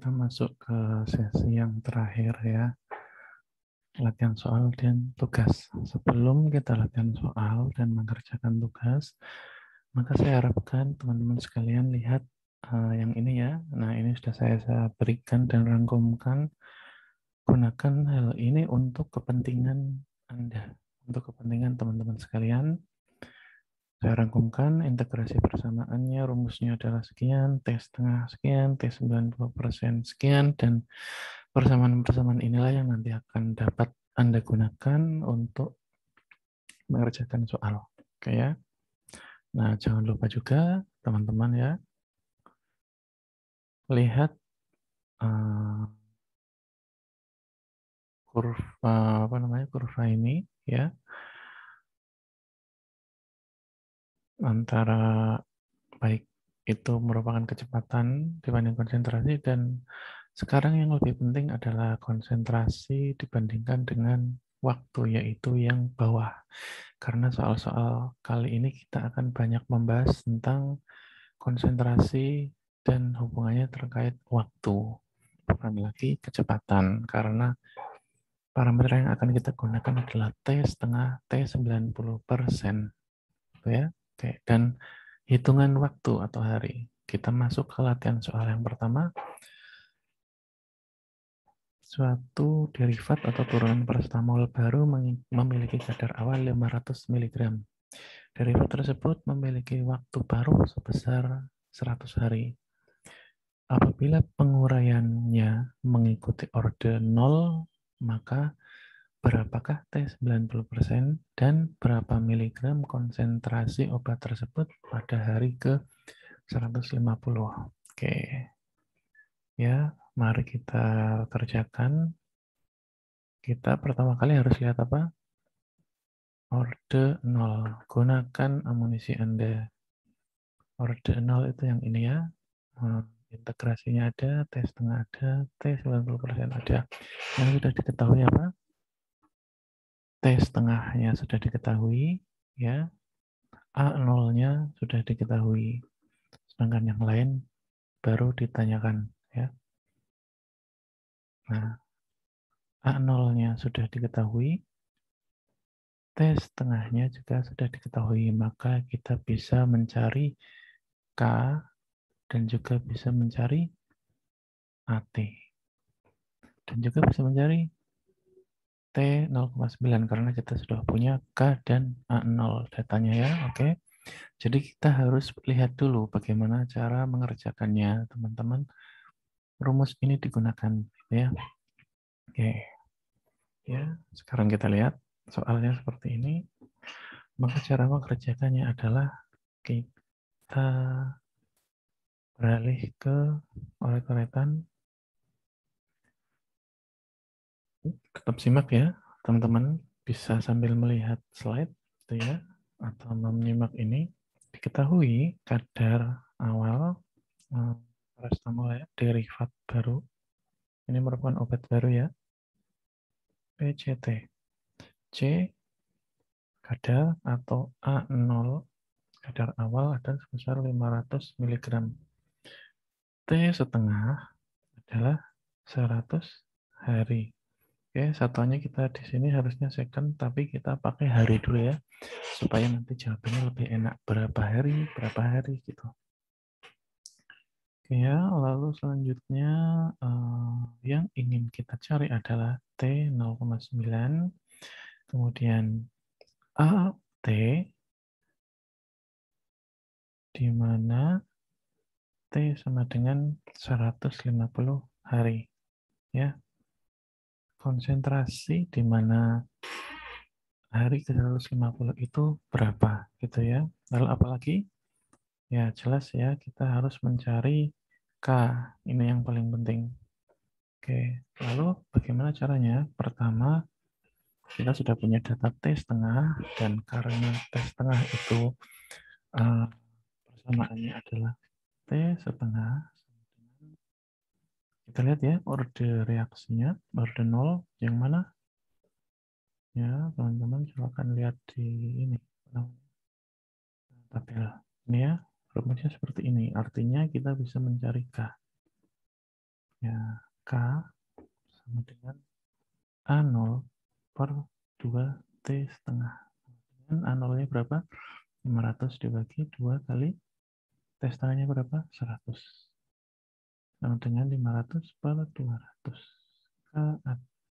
kita masuk ke sesi yang terakhir ya, latihan soal dan tugas. Sebelum kita latihan soal dan mengerjakan tugas, maka saya harapkan teman-teman sekalian lihat yang ini ya. Nah, ini sudah saya berikan dan rangkumkan. Gunakan hal ini untuk kepentingan Anda, untuk kepentingan teman-teman sekalian. Saya rangkumkan integrasi persamaannya, rumusnya adalah sekian, T setengah sekian, T 90% sekian, dan persamaan-persamaan inilah yang nanti akan dapat Anda gunakan untuk mengerjakan soal. Oke ya. Nah, jangan lupa juga teman-teman ya, lihat kurva ini ya, antara baik itu merupakan kecepatan dibanding konsentrasi, dan sekarang yang lebih penting adalah konsentrasi dibandingkan dengan waktu, yaitu yang bawah. Karena soal-soal kali ini kita akan banyak membahas tentang konsentrasi dan hubungannya terkait waktu, bukan lagi kecepatan, karena parameter yang akan kita gunakan adalah T setengah T 90%. Ya. Oke, dan hitungan waktu atau hari. Kita masuk ke latihan soal yang pertama. Suatu derivat atau turunan paracetamol baru memiliki kadar awal 500 mg. Derivat tersebut memiliki waktu paruh sebesar 100 hari. Apabila penguraiannya mengikuti orde 0, maka berapakah T 90% dan berapa miligram konsentrasi obat tersebut pada hari ke 150. Oke. Ya, mari kita kerjakan. Kita pertama kali harus lihat apa? Orde 0. Gunakan amunisi Anda. Orde 0 itu yang ini ya. Integrasinya ada, T setengah ada, T 90% ada. Yang sudah diketahui apa? T setengahnya sudah diketahui, ya. A0-nya sudah diketahui. Sedangkan yang lain baru ditanyakan, ya. Nah, A0-nya sudah diketahui, T setengahnya juga sudah diketahui, maka kita bisa mencari K dan juga bisa mencari AT. Dan juga bisa mencari T 0,9 karena kita sudah punya K dan A0 datanya ya. Oke. Jadi kita harus lihat dulu bagaimana cara mengerjakannya, teman-teman. Rumus ini digunakan ya. Oke. Ya, sekarang kita lihat soalnya seperti ini. Maka cara mengerjakannya adalah kita beralih ke coret-coretan. Tetap simak ya, teman-teman. Bisa sambil melihat slide itu ya, atau menyimak ini. Diketahui kadar awal paracetamol ya, derivat baru. Ini merupakan obat baru ya. PCT. C kadar atau A0 kadar awal ada sebesar 500 mg. T setengah adalah 100 hari. Oke, satuannya kita di sini harusnya second, tapi kita pakai hari dulu ya, supaya nanti jawabannya lebih enak. Berapa hari gitu. Oke ya, lalu selanjutnya yang ingin kita cari adalah T 0,9, kemudian AT, di mana T sama dengan 150 hari. Ya, konsentrasi di mana hari ke 150 itu berapa gitu ya. Lalu apalagi? Ya, jelas ya, kita harus mencari K. Ini yang paling penting. Oke, lalu bagaimana caranya? Pertama, kita sudah punya data T setengah, dan karena T setengah itu persamaannya adalah T setengah. Kita lihat ya, orde reaksinya, orde 0, yang mana? Ya, teman-teman silakan lihat di ini, tabel. Ini ya, rumusnya seperti ini. Artinya kita bisa mencari K. Ya, K sama dengan A0 per 2T setengah. Dan A0-nya berapa? 500 dibagi 2 kali T setengahnya berapa? 100. Sama dengan 500 per 200. K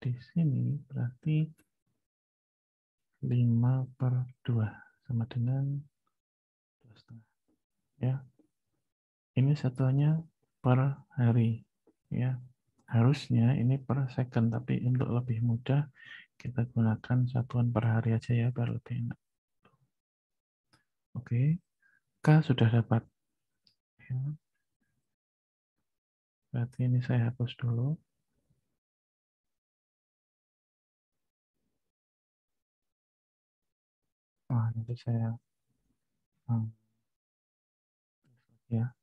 di sini berarti 5 per 2 sama dengan 2,5. Ya, ini satuannya per hari. Ya, harusnya ini per second, tapi untuk lebih mudah kita gunakan satuan per hari aja ya, biar lebih enak. Oke, K sudah dapat. Ya, berarti ini saya hapus dulu. Nanti saya ya,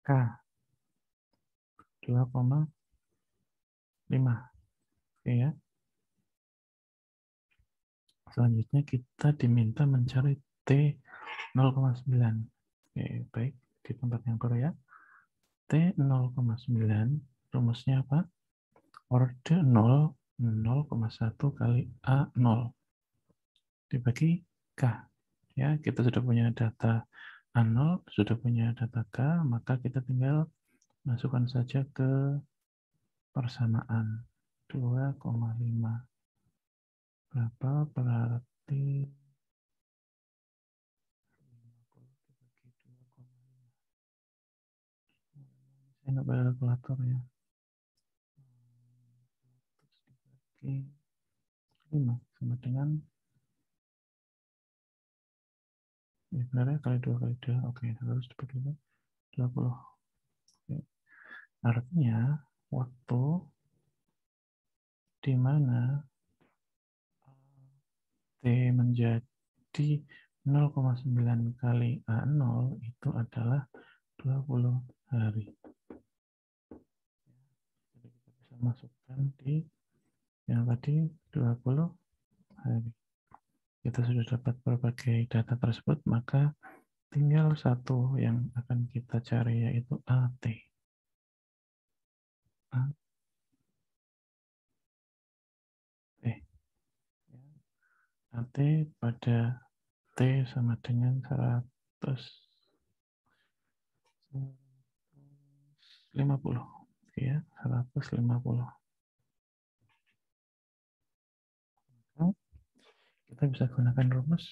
K 2,5. Oke ya. Selanjutnya kita diminta mencari T 0,9. Oke, baik. Di tempat yang baru ya. T 0,9, rumusnya apa? Orde 0, 0,1 kali A0 dibagi K. Ya, kita sudah punya data A0, sudah punya data K, maka kita tinggal masukkan saja ke persamaan. 2,5. Berapa berarti 50 dibagi 2,5. Saya nggak pakai kalkulator ya. 100 dibagi 5 sama dengan, ya benar ya, kali 2 kali 2. Oke, 100 dibagi 5, 20. Oke. Artinya waktu di mana T menjadi 0,9 kali A0 itu adalah 20 hari. Jadi kita bisa masukkan di yang tadi 20 hari. Kita sudah dapat berbagai data tersebut, maka tinggal satu yang akan kita cari, yaitu AT. AT pada T sama dengan 150. Ya, 150. Kita bisa gunakan rumus.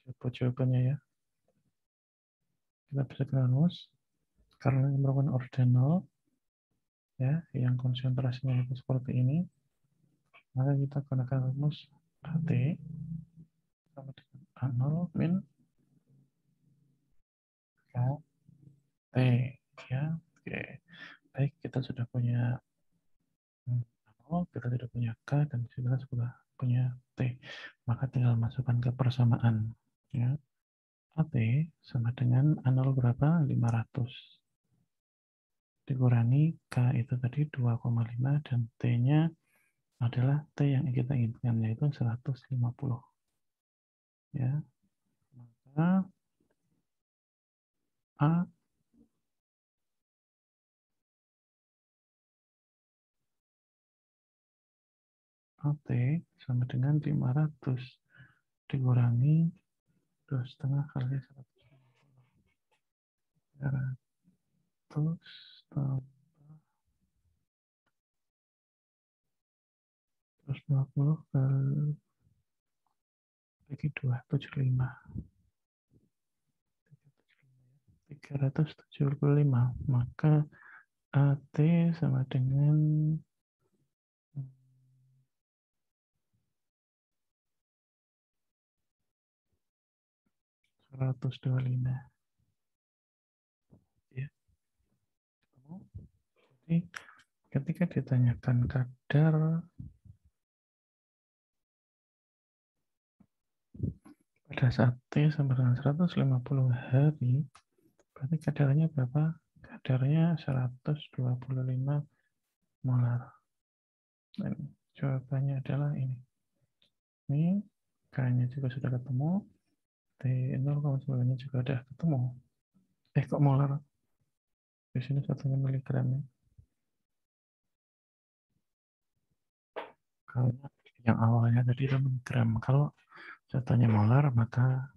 Coba jawabannya ya. Kita bisa gunakan rumus. Karena ini merupakan ordinal, ya, yang konsentrasinya itu seperti ini, maka kita gunakan rumus AT sama dengan A0 min KT. Ya, oke. Baik, kita sudah punya A0, kita sudah punya K, dan kita sudah punya T. Maka tinggal masukkan ke persamaan. Ya. AT sama dengan A0 berapa? 500. Dikurangi K itu tadi 2,5, dan T-nya adalah T yang kita inginkan, yaitu 150. Ya. Maka AT sama dengan 500 dikurangi 2,5 kali 150. 120 kali bagi 2, 75. 375. Maka AT sama dengan 125. Ya. Jadi ketika ditanyakan kadar pada saat T sama dengan 150 hari, berarti kadarnya berapa? Kadarnya 125 molar. Dan jawabannya adalah ini. Ini K-nya juga sudah ketemu, T0,9-nya juga udah ketemu. Kok molar? Di sini satunya miligramnya. Kalau yang awalnya tadi itu miligram. Kalau satunya molar, maka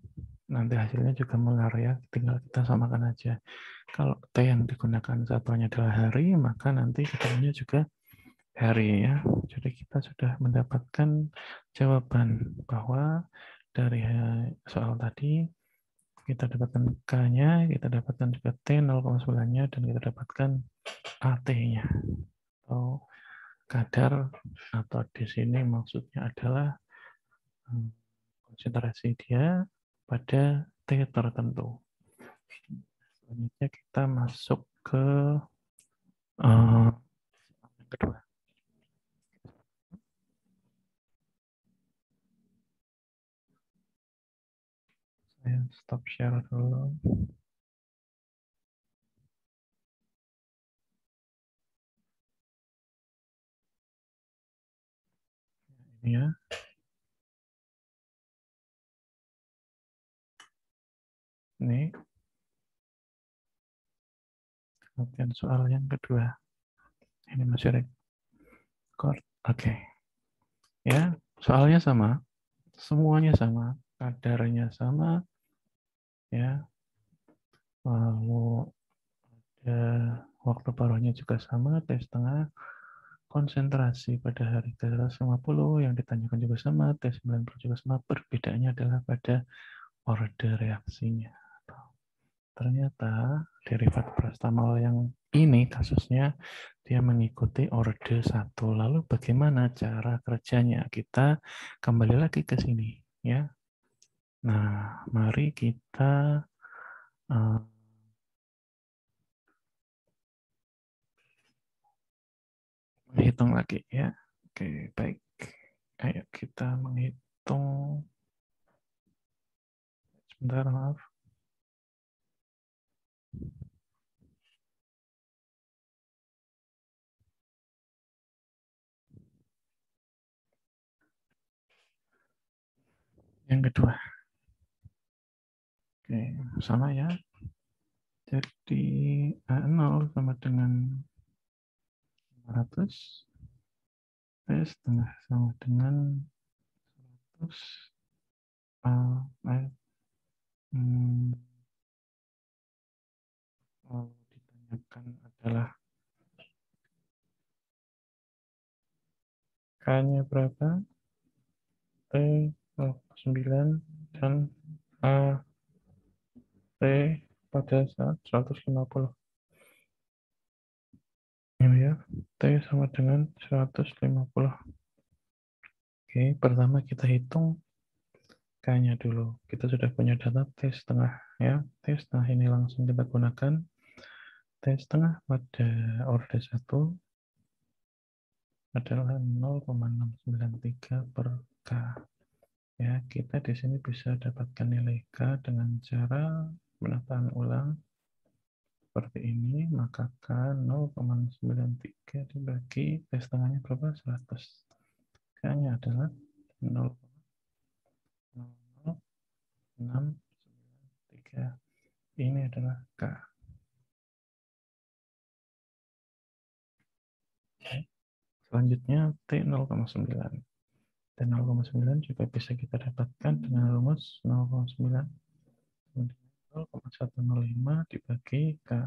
nanti hasilnya juga molar ya. Tinggal kita samakan aja. Kalau T yang digunakan satuannya adalah hari, maka nanti ketemunya juga hari ya. Jadi kita sudah mendapatkan jawaban bahwa dari soal tadi kita dapatkan K-nya, kita dapatkan juga T 0,9-nya, dan kita dapatkan AT-nya atau kadar, atau di sini maksudnya adalah konsentrasi dia pada T tertentu. Selanjutnya kita masuk ke yang kedua. Saya stop share dulu. Ini ya. Ini latihan soal yang kedua. Ini masih record. Oke. Ya, soalnya sama. Semuanya sama. Kadarnya sama. Ya. Lalu ada waktu paruhnya juga sama. T setengah. Konsentrasi pada hari ke-150 yang ditanyakan juga sama. T90 juga sama. Perbedaannya adalah pada orde reaksinya. Ternyata derivat paracetamol yang ini kasusnya dia mengikuti orde 1. Lalu bagaimana cara kerjanya? Kita kembali lagi ke sini ya. Nah, mari kita menghitung lagi ya. Oke, baik. Ayo kita menghitung. Sebentar, maaf. Yang kedua. Oke, sama ya. Jadi A0 sama dengan 500. T setengah sama dengan 100. Lalu ditanyakan adalah K-nya berapa, T 9 dan A T pada saat 150. Ini ya, T sama dengan 150. Oke, pertama kita hitung K-nya dulu. Kita sudah punya data T setengah ya. T setengah ini langsung kita gunakan. T setengah pada orde 1 adalah 0,693 per K. Ya, kita di sini bisa dapatkan nilai K dengan cara penataan ulang seperti ini, maka K 0,93 dibagi T setengahnya berapa? 100. K-nya adalah 0,0693. Ini adalah K. Selanjutnya T 0,9. T 0,9 juga bisa kita dapatkan dengan rumus 0,9 0,105 dibagi K.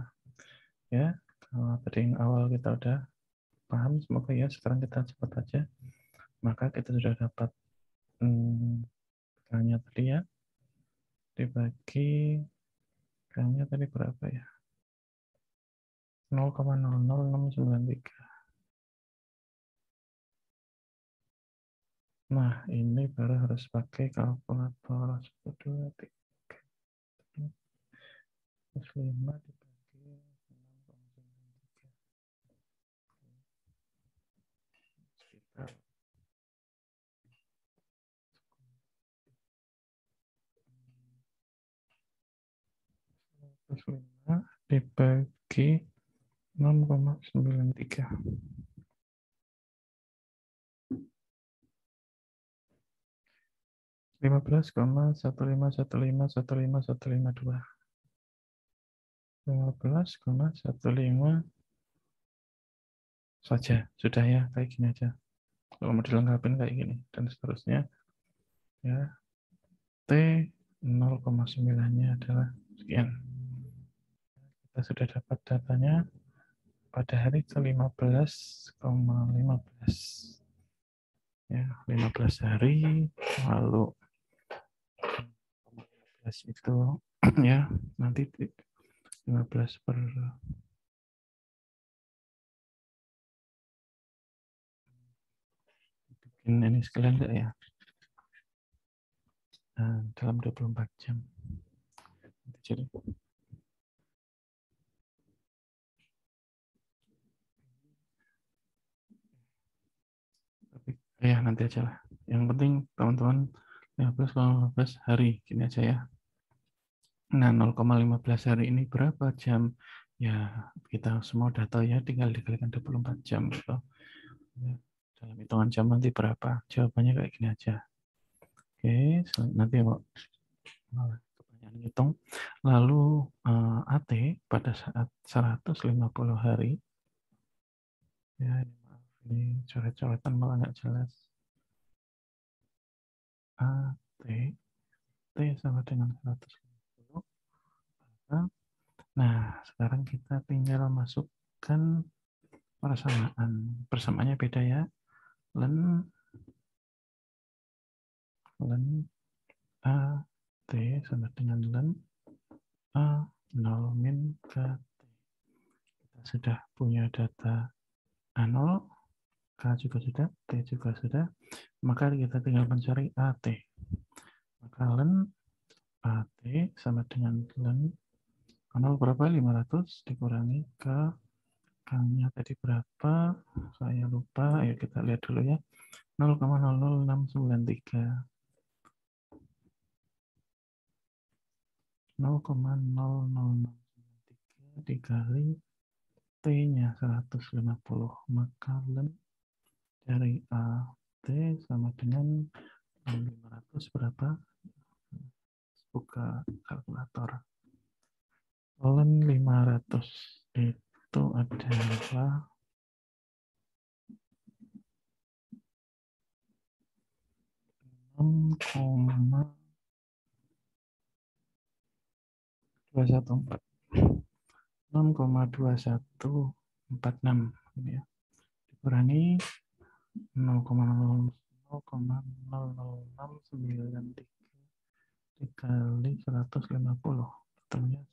Ya, kalau tadi yang awal kita udah paham, semoga ya. Sekarang kita cepat aja. Maka kita sudah dapat K-nya tadi ya. Dibagi K-nya tadi berapa ya? 0,00693. Nah, ini baru harus pakai kalkulator. 1, 2, 3, 5 dibagi 0,93. Sekitar 5 dibagi 0,93. 15,1515152. 15,15 saja. Sudah ya, kayak gini aja. Kalau mau dilengkapin kayak gini. Dan seterusnya. Ya, T 0,9-nya adalah sekian. Kita sudah dapat datanya pada hari ke-15,15. Ya, 15 hari, lalu 15 itu ya, nanti 15 per bikin ini sekalian enggak ya? Nah, dalam 24 jam. Jadi tapi ya nanti aja lah. Yang penting teman-teman 15,15 hari gini aja ya. Nah, 0,15 hari ini berapa jam? Ya, kita semua udah tahu ya, tinggal dikalikan 24 jam gitu. Ya, dalam hitungan jam nanti berapa? Jawabannya kayak gini aja. Oke, nanti kok kebanyakan hitung. Lalu AT pada saat 150 hari. Ya, ini coret-coretan malah nggak jelas. AT, T sama dengan 150. Nah, sekarang kita tinggal masukkan persamaan. Persamaannya beda ya. Len A T sama dengan len A 0 min K T. Kita sudah punya data A0, K juga sudah, T juga sudah. Maka kita tinggal mencari AT. Maka len AT sama dengan len A0 berapa? 500 dikurangi ke K-nya tadi berapa? Saya lupa. Ayo kita lihat dulu ya. 0,00693. 0,00693 dikali T-nya 150. Maka len dari AT sama dengan 500 berapa? Buka kalkulator. Len 500 itu adalah 6,2146 ini ya. Dikurangi 0,00693 dikali 150. Tentunya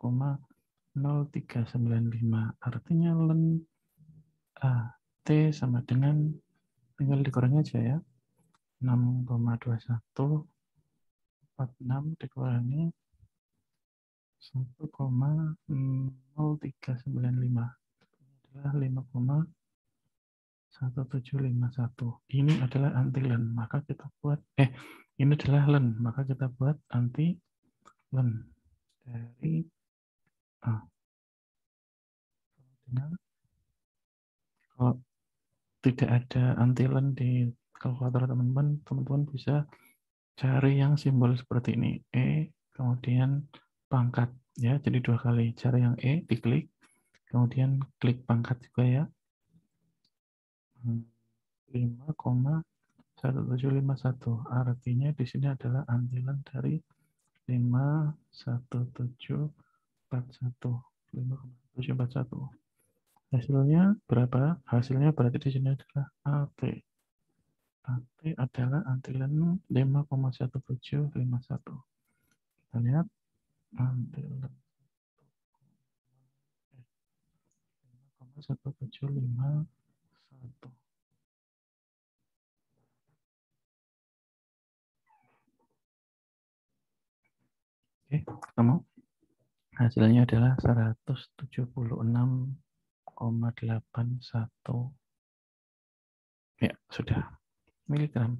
1,0395. Artinya len A T sama dengan, tinggal dikurangi aja ya, 6,2146 dikurangi 1,0395 adalah 5,1751. Ini adalah anti len, maka kita buat ini adalah len, maka kita buat anti len dari kalau tidak ada anti len di kalkulator teman-teman bisa cari yang simbol seperti ini, kemudian pangkat ya, jadi 2 kali. Cari yang diklik, kemudian klik pangkat juga ya, 5,1751. Artinya di sini adalah antilen dari 5,1741. 5,1741. Hasilnya berapa? Hasilnya berarti di sini adalah AT. AT adalah antilen 5,1751. Kita lihat antilen 5,1751. Oke, ketemu. Hasilnya adalah 176,81. Ya, sudah. Miligram.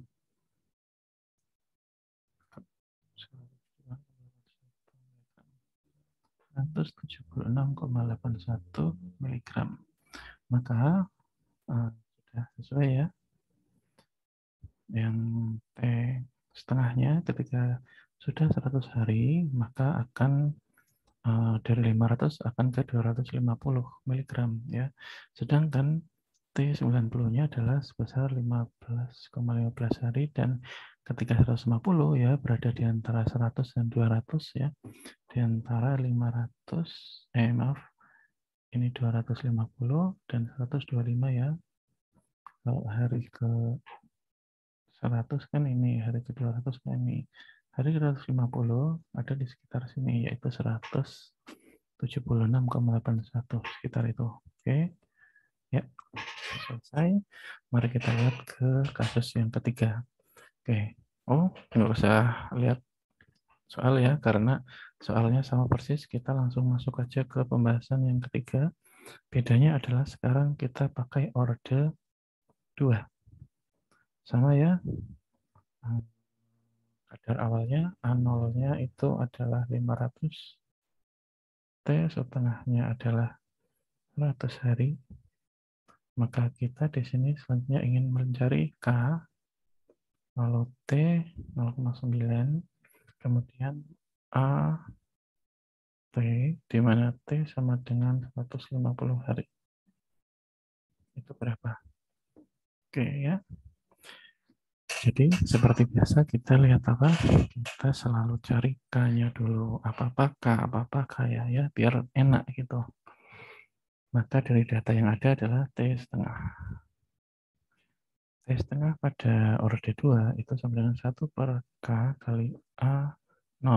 176,81 miligram. Maka sudah sesuai ya. Yang T setengahnya ketika sudah 100 hari, maka akan dari 500 akan ke 250 miligram ya. Sedangkan T90-nya adalah sebesar 15,15 hari dan ketika 150 ya berada di antara 100 dan 200 ya. Di antara 500 maaf, ini 250 dan 125 ya. Kalau hari ke 100 kan ini, hari ke 200 kan ini. Hari ke 250 ada di sekitar sini, yaitu 176,81, sekitar itu. Oke, ya, selesai. Mari kita lihat ke kasus yang ketiga. Oke, nggak usah lihat soal ya, karena soalnya sama persis. Kita langsung masuk aja ke pembahasan yang ketiga. Bedanya adalah sekarang kita pakai orde 2. Sama ya, kadar awalnya A0-nya itu adalah 500, T setengahnya adalah 100 hari. Maka kita di sini selanjutnya ingin mencari K, lalu T 0,9, kemudian A, T, di mana T sama dengan 150 hari. Itu berapa? Oke ya. Jadi seperti biasa kita lihat apa? Kita selalu cari K-nya dulu. Apa-apa K, apa-apa K ya, biar enak gitu. Maka dari data yang ada adalah T setengah. T setengah pada orde 2 itu sama dengan 1 per K kali A0.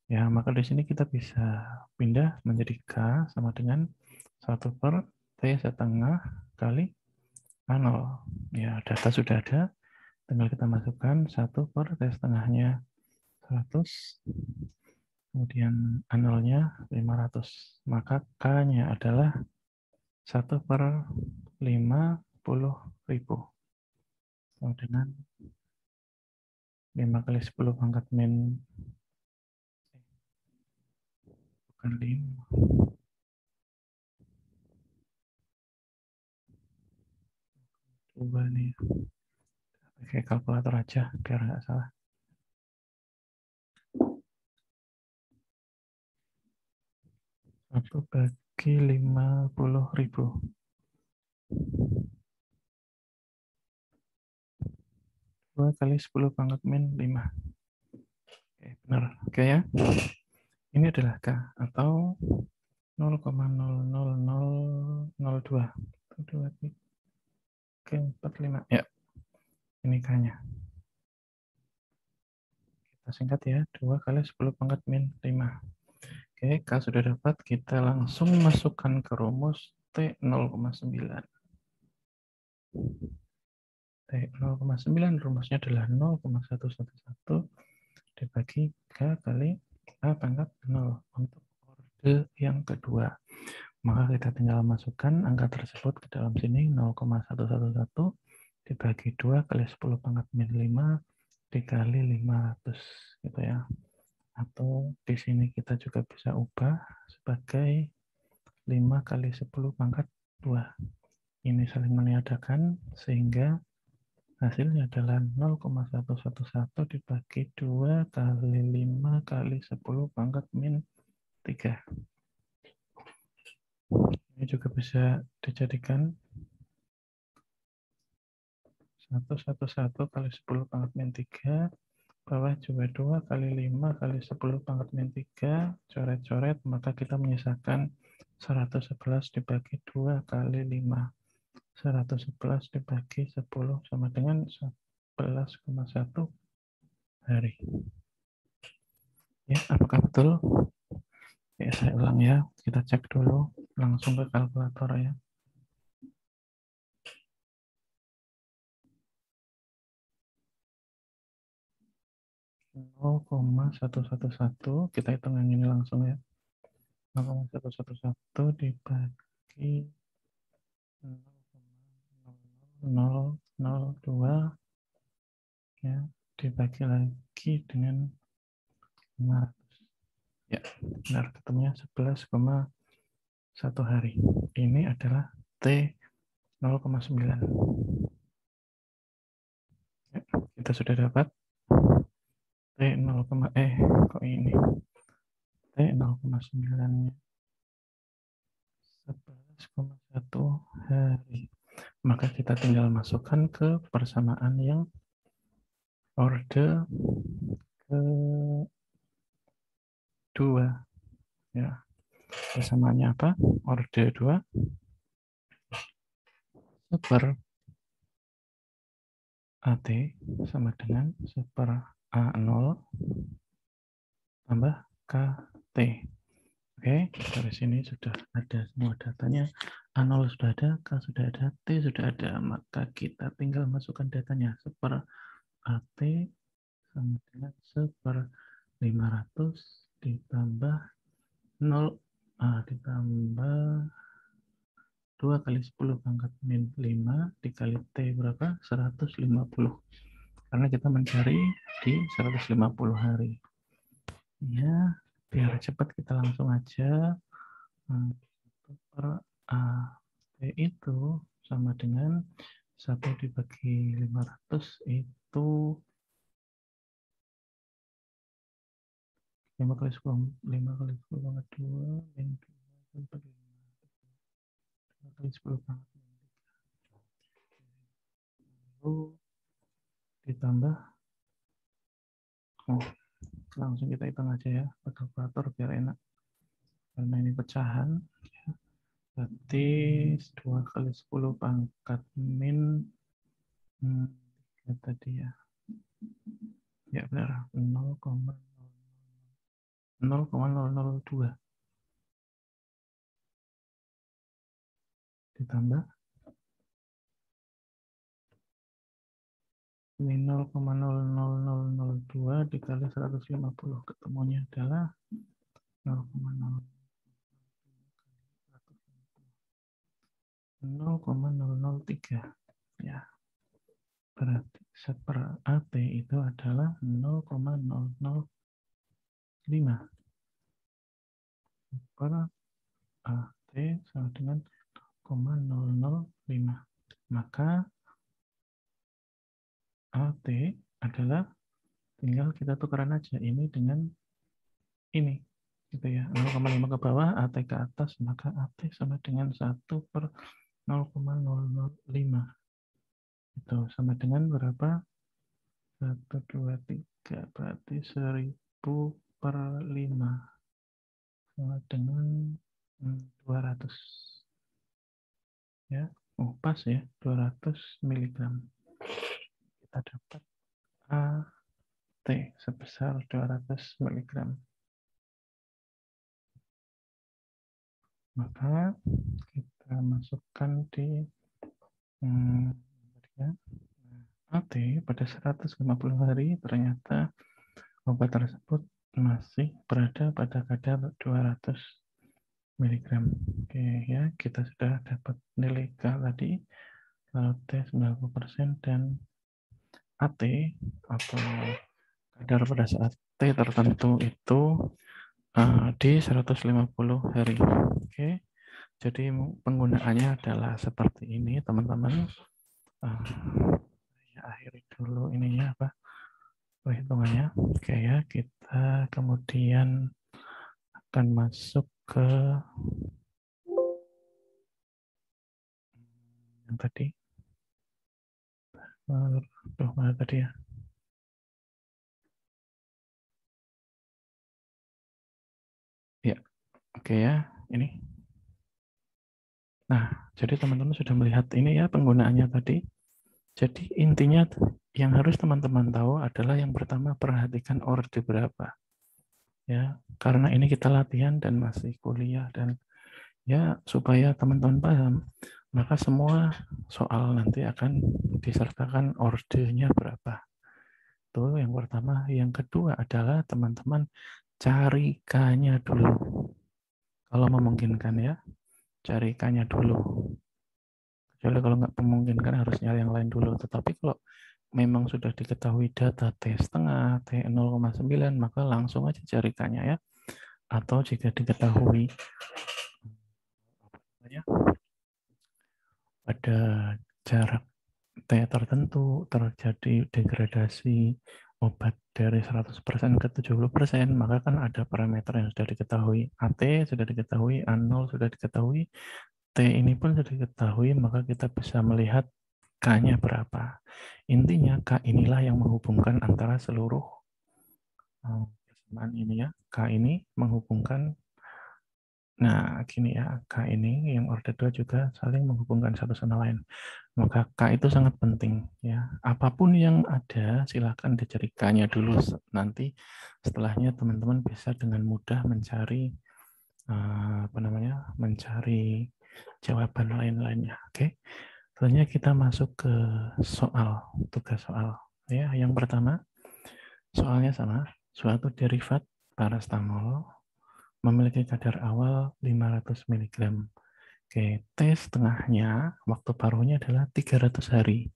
Ya, maka di sini kita bisa pindah menjadi K sama dengan 1 per T setengah kali A0. Ya, data sudah ada. Tinggal kita masukkan 1 per T setengahnya 100, kemudian A0-nya 500. Maka K-nya adalah 1 per 50.000. Sama dengan 5 kali 10 pangkat min, bukan 5. Coba nih, pakai kalkulator aja biar nggak salah. 1 bagi 50.000. 2 kali 10 pangkat min 5. Oke, benar. Oke ya. Ini adalah K atau 0,00002. 2, 3, 4, 5. Ya, ini K-nya. Kita singkat ya, 2 kali 10 pangkat min 5. Oke, K sudah dapat. Kita langsung masukkan ke rumus T0,9. T0,9 rumusnya adalah 0,111 dibagi K kali A pangkat 0 untuk orde yang kedua. Maka kita tinggal masukkan angka tersebut ke dalam sini, 0,111 dibagi 2 kali 10 pangkat min 5 dikali 500 gitu ya. Atau di sini kita juga bisa ubah sebagai 5 kali 10 pangkat 2. Ini saling meniadakan sehingga hasilnya adalah 0,111 dibagi 2 kali 5 kali 10 pangkat min 3. Ini juga bisa dijadikan 111 kali 10 pangkat min 3, bawah juga 2 kali 5 kali 10 pangkat min 3, coret-coret, maka kita menyisakan 111 dibagi 2 kali 5. 111 dibagi 10 sama dengan 11,1 hari. Ya, apakah betul? Ya, saya ulang ya. Kita cek dulu langsung ke kalkulator ya. 0,111 kita hitung yang ini langsung ya. 0,111 dibagi 0,002 ya, dibagi lagi dengan 500. Ya, benar, ketemunya 11,1 hari. Ini adalah T 0,9. Ya, kita sudah dapat kok ini T 0,9-nya 11,1 hari. Maka kita tinggal masukkan ke persamaan yang orde kedua. Ya, persamaannya apa? Orde 2 super AT sama dengan super A0 tambah KT. Oke, dari sini sudah ada semua datanya. A0 sudah ada, K sudah ada, T sudah ada. Maka kita tinggal masukkan datanya. Super AT sama dengan super 500 ditambah 0 ditambah 2 kali 10 pangkat min 5 dikali T berapa? 150. Karena kita mencari di 150 hari. Ya, biar cepat kita langsung aja. Per AT itu sama dengan 1 dibagi 500 itu 5 kali 10, 5 kali 10 pangkat 2, min 2 bagi 5 kali 10 pangkat min 3. Lalu ditambah, langsung kita hitung aja ya, pakai kalkulator biar enak. Karena ini pecahan, berarti 2 kali 10 pangkat min 3 tadi ya. Ya benar, 0,002 ditambah 0,00002 dikali 150, ketemunya adalah 0,003 ya. Berarti super AT itu adalah 0,005. Super AT sama dengan 0,005. Maka AT adalah, tinggal kita tukaran aja ini dengan ini. Gitu ya, 0,5 ke bawah, AT ke atas, maka AT sama dengan 1 per 0,005. Itu sama dengan berapa? 1, 2, 3, berarti 1000 per 5. Sama dengan 200. Ya, pas ya, 200 miligram. Kita dapat AT sebesar 200 miligram. Maka kita masukkan di AT pada 150 hari ternyata obat tersebut masih berada pada kadar 200 mg. Oke ya, kita sudah dapat nilai K tadi, lalu T 90% dan AT atau kadar pada saat T tertentu itu di 150 hari. Oke. Jadi penggunaannya adalah seperti ini, teman-teman. Ya, akhiri dulu ininya apa perhitungannya. Oke ya, kita kemudian akan masuk ke yang tadi. Mana tadi ya? Ya, oke ya, ini. Nah, jadi teman-teman sudah melihat ini ya penggunaannya tadi. Jadi intinya yang harus teman-teman tahu adalah yang pertama, perhatikan orde berapa. Ya, karena ini kita latihan dan masih kuliah, dan ya supaya teman-teman paham, maka semua soal nanti akan disertakan ordenya berapa. Itu yang pertama. Yang kedua adalah teman-teman cari K-nya dulu. Kalau memungkinkan ya, cari K-nya dulu. Kecuali kalau nggak memungkinkan harus nyari yang lain dulu. Tetapi kalau memang sudah diketahui data T setengah, T 0,9, maka langsung aja cari K-nya ya. Atau jika diketahui pada jarak T tertentu terjadi degradasi obat dari 100% ke 70%, maka kan ada parameter yang sudah diketahui. AT sudah diketahui, A0 sudah diketahui, T ini pun sudah diketahui, maka kita bisa melihat K-nya berapa. Intinya K inilah yang menghubungkan antara seluruh persamaan ini ya. K ini menghubungkan, nah gini ya, K ini yang order 2 juga saling menghubungkan satu sama lain. Maka K itu sangat penting ya. Apapun yang ada silakan dicari K-nya dulu, nanti setelahnya teman-teman bisa dengan mudah mencari mencari jawaban lain-lainnya. Oke. Selanjutnya kita masuk ke soal, tugas soal. Ya, yang pertama, soalnya sama. Suatu derivat parastamol memiliki kadar awal 500 mg. Oke, T setengahnya, waktu paruhnya adalah 300 hari.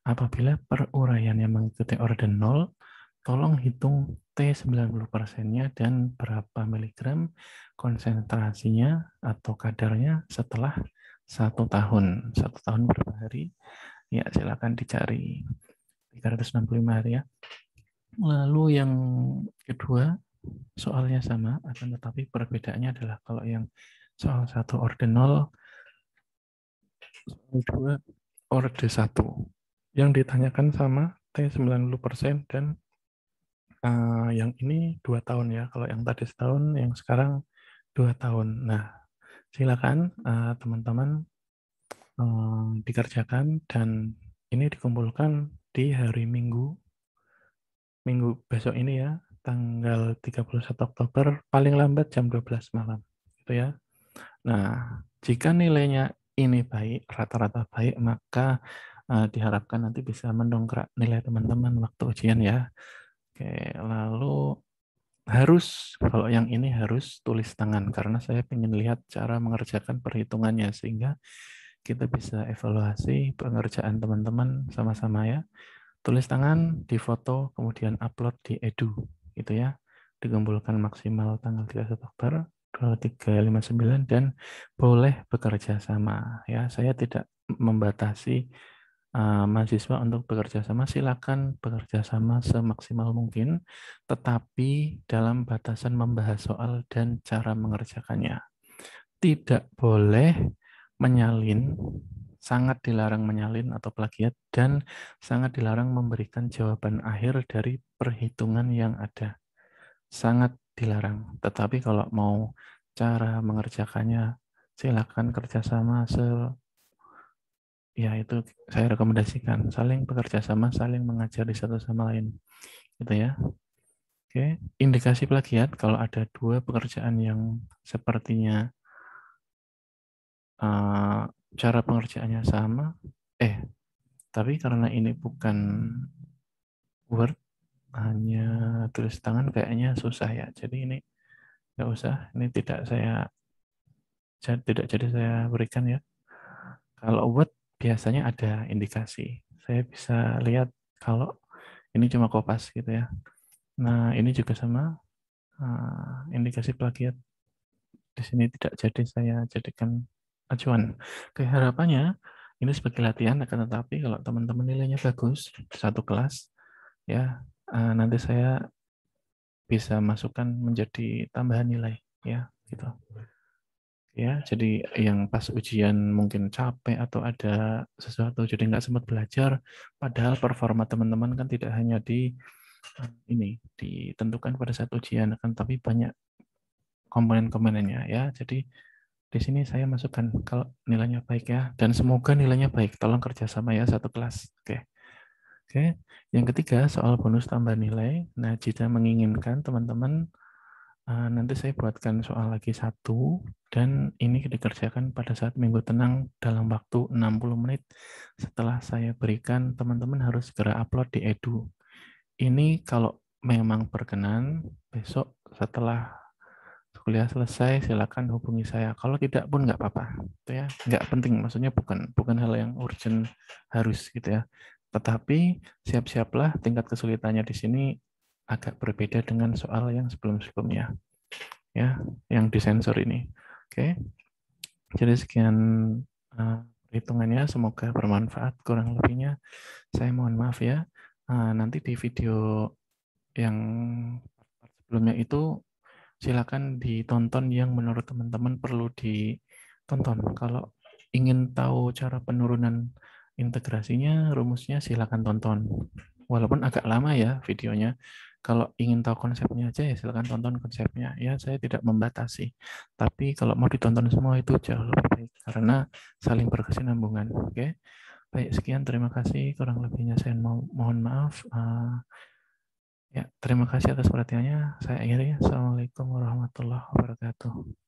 Apabila peruraiannya mengikuti orden 0, tolong hitung T 90%-nya dan berapa miligram konsentrasinya atau kadarnya setelah 1 tahun. 1 tahun berapa hari? Ya, silakan dicari. 365 hari ya. Lalu yang kedua, soalnya sama, akan tetapi perbedaannya adalah kalau yang soal 1 orde 0, soal 2 orde 1. Yang ditanyakan sama T 90% dan yang ini 2 tahun ya. Kalau yang tadi setahun, yang sekarang 2 tahun. Nah, silakan teman-teman dikerjakan dan ini dikumpulkan di hari Minggu besok ini ya, tanggal 31 Oktober, paling lambat jam 12 malam. Gitu ya. Nah, jika nilainya ini baik, rata-rata baik, maka diharapkan nanti bisa mendongkrak nilai teman-teman waktu ujian ya. Oke, lalu kalau yang ini harus tulis tangan karena saya ingin lihat cara mengerjakan perhitungannya sehingga kita bisa evaluasi pengerjaan teman-teman sama-sama ya. Tulis tangan, difoto, kemudian upload di Edu gitu ya. Dikumpulkan maksimal tanggal 31 Oktober 2359 dan boleh bekerja sama ya. Saya tidak membatasi mahasiswa untuk bekerja sama, silakan bekerja sama semaksimal mungkin, tetapi dalam batasan membahas soal dan cara mengerjakannya. Tidak boleh menyalin, sangat dilarang menyalin atau plagiat, dan sangat dilarang memberikan jawaban akhir dari perhitungan yang ada. Sangat dilarang. Tetapi kalau mau cara mengerjakannya, silakan kerjasama ya itu saya rekomendasikan saling bekerja sama, saling mengajari satu sama lain, gitu ya. Oke, indikasi plagiat kalau ada dua pekerjaan yang sepertinya cara pengerjaannya sama, tapi karena ini bukan Word, hanya tulis tangan kayaknya susah ya. Jadi ini nggak usah, ini tidak jadi saya berikan ya. Kalau Word biasanya ada indikasi. Saya bisa lihat kalau ini cuma kopas gitu ya. Nah, ini juga sama indikasi plagiat. Di sini tidak jadi saya jadikan acuan. Harapannya ini sebagai latihan, akan tetapi kalau teman-teman nilainya bagus satu kelas, ya nanti saya bisa masukkan menjadi tambahan nilai, ya gitu. Ya, jadi yang pas ujian mungkin capek atau ada sesuatu jadi nggak sempat belajar, padahal performa teman-teman kan tidak hanya ini ditentukan pada saat ujian, kan tapi banyak komponen-komponennya ya. Jadi di sini saya masukkan kalau nilainya baik ya, dan semoga nilainya baik. Tolong kerjasama ya satu kelas. Oke. Oke. Yang ketiga soal bonus tambah nilai. Nah, jika menginginkan teman-teman nanti saya buatkan soal lagi satu dan ini dikerjakan pada saat minggu tenang dalam waktu 60 menit setelah saya berikan, teman-teman harus segera upload di Edu. Ini kalau memang berkenan besok setelah kuliah selesai silakan hubungi saya. Kalau tidak pun nggak apa-apa, itu ya nggak penting. Maksudnya bukan hal yang urgent harus gitu ya. Tetapi siap-siaplah tingkat kesulitannya di sini agak berbeda dengan soal yang sebelum-sebelumnya ya, yang disensor ini. Oke, jadi sekian perhitungannya. Semoga bermanfaat. Kurang lebihnya saya mohon maaf ya. Nanti di video yang part sebelumnya itu silakan ditonton yang menurut teman-teman perlu ditonton. Kalau ingin tahu cara penurunan integrasinya, rumusnya silakan tonton. Walaupun agak lama ya videonya. Kalau ingin tahu konsepnya aja ya silakan tonton konsepnya. Ya saya tidak membatasi. Tapi kalau mau ditonton semua itu jauh lebih baik karena saling berkesinambungan. Oke. Baik, sekian terima kasih. Kurang lebihnya saya mohon maaf. Ya, terima kasih atas perhatiannya. Saya akhiri. Assalamualaikum warahmatullahi wabarakatuh.